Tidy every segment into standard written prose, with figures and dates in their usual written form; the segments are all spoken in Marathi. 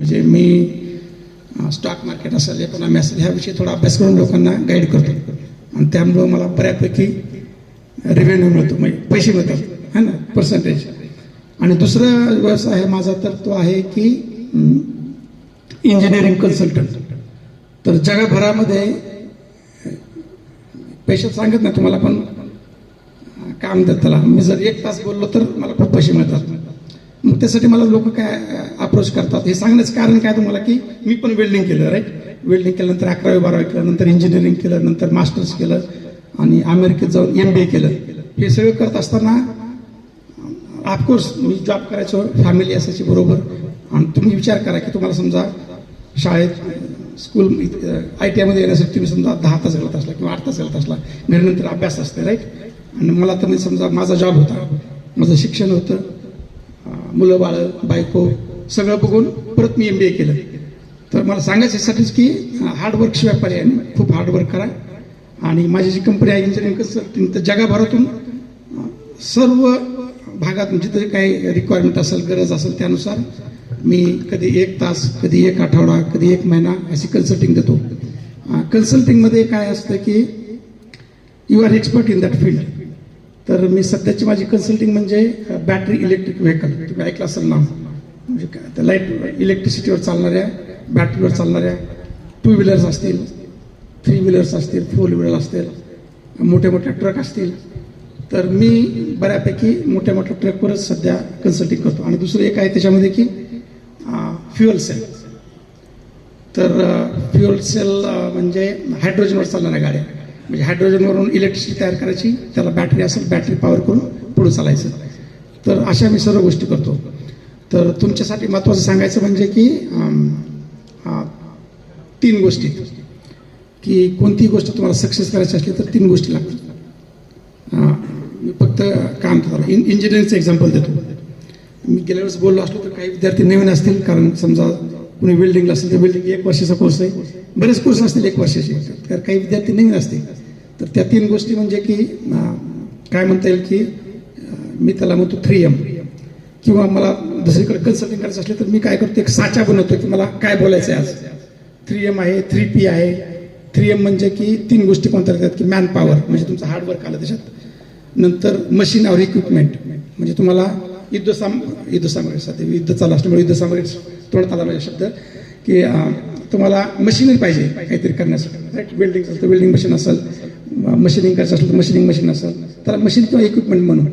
म्हणजे मी स्टॉक मार्केट असेल, इकॉनॉमी असेल, ह्याविषयी थोडा अभ्यास करून लोकांना गाईड करतो आणि त्यामुळं मला बऱ्यापैकी रेव्हेन्यू मिळतो, म्हणजे पैसे मिळतात है ना, पर्सेंटेज. आणि दुसरा व्यवसाय आहे माझा तर तो आहे की इंजिनिअरिंग कन्सल्टंट. तर जगभरामध्ये पैसे सांगत नाही तुम्हाला, पण काम देत त्याला. मी जर 1 तास बोललो तर मला खूप पैसे मिळतात. मग त्यासाठी मला लोक काय अप्रोच करतात हे सांगण्याचं कारण काय तुम्हाला, की मी पण वेल्डिंग केलं, राईट. वेल्डिंग केल्यानंतर 11वी 12वी केलं, नंतर इंजिनिअरिंग केलं, नंतर मास्टर्स केलं आणि अमेरिकेत जाऊन MBA केलं. हे सगळं करत असताना ऑफकोर्स मी जॉब करायचो, फॅमिली असायची बरोबर. आणि तुम्ही विचार करा की तुम्हाला समजा शाळेत स्कूल ITI मध्ये येण्यासाठी तुम्ही समजा 10 तास घालत असला किंवा 8 तास घालत असला, घरानंतर अभ्यास असते, राईट. आणि मला तर मी समजा माझा जॉब होता, माझं शिक्षण होतं, मुलं बाळं बायको सगळं बघून परत मी MBA केलं. तर मला सांगायचं यासाठीच की हार्डवर्क शिवाय पर्याय नाही. खूप हार्डवर्क करा. आणि माझी जी कंपनी आहे इंजिनिअरिंग कन्सल्टिंग, तर जगभरातून सर्व भागात जिथे काही रिक्वायरमेंट असेल, गरज असेल त्यानुसार मी कधी 1 तास, कधी 1 आठवडा, कधी 1 महिना अशी कन्सल्टिंग देतो. कन्सल्टिंगमध्ये काय असतं की you are expert in that field. तर मी सध्याची माझी कन्सल्टिंग म्हणजे बॅटरी इलेक्ट्रिक व्हेकल, तुम्ही ऐकलं असेल नाव. म्हणजे काय, लाईट इलेक्ट्रिसिटीवर चालणाऱ्या, बॅटरीवर चालणाऱ्या 2 व्हीलर्स असतील, 3 व्हीलर्स असतील, 4 व्हीलर असतील, मोठे मोठे ट्रक असतील. तर मी बऱ्यापैकी मोठ्या मोठ्या ट्रकवरच सध्या कन्सल्टिंग करतो. आणि दुसरं एक आहे त्याच्यामध्ये की फ्युअल सेल. तर फ्युअल सेल म्हणजे हायड्रोजनवर चालणाऱ्या गाड्या, म्हणजे हायड्रोजनवरून इलेक्ट्रिसिटी तयार करायची, त्याला बॅटरी असेल, बॅटरी पॉवर करून पुढे चालायचं. तर अशा मी सर्व गोष्टी करतो. तर तुमच्यासाठी महत्त्वाचं सांगायचं म्हणजे की 3 गोष्टी, की कोणतीही गोष्ट तुम्हाला सक्सेस करायची असली तर 3 गोष्टी लागतात. मी फक्त काम करतो, इंजिनिअरिंगचं एक्झाम्पल देतो. मी गेल्या वेळेस बोललो असलो तर काही विद्यार्थी नवीन असतील, कारण समजा कुणी वेल्डिंगला असेल तर वेल्डिंग 1 वर्षाचा कोर्स आहे, बरेच कोर्स असतील 1 वर्षाचे, तर काही विद्यार्थी नवीन असतील. तर त्या 3 गोष्टी म्हणजे की काय म्हणता येईल की मी त्याला म्हणतो 3M. किंवा मला दुसरीकडे कन्सल्टिंग करायचं असले तर मी काय करतो, एक साचा बनवतो की मला काय बोलायचं आहे आज. 3M आहे, 3P आहे. 3M म्हणजे की 3 गोष्टी कोणत्या येतात, की मॅन पॉवर म्हणजे तुमचं हार्डवर्क आलं त्याच्यात. नंतर मशीन और इक्विपमेंट म्हणजे तुम्हाला युद्ध सामग्री, युद्ध चालू असल्यामुळे युद्ध सामग्री तोडत आला माझा शब्द, की तुम्हाला मशीनरी पाहिजे काहीतरी करण्यासाठी, राईट. वेल्डिंग असेल तर वेल्डिंग मशीन असेल, मशीनिंग करायचं असेल तर मशीनिंग मशीन असेल, त्याला मशीन किंवा इक्विपमेंट म्हणून.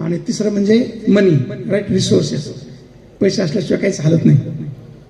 आणि तिसरं म्हणजे मनी, राईट, रिसोर्सेस. पैसे असल्याशिवाय काहीच हालत नाही.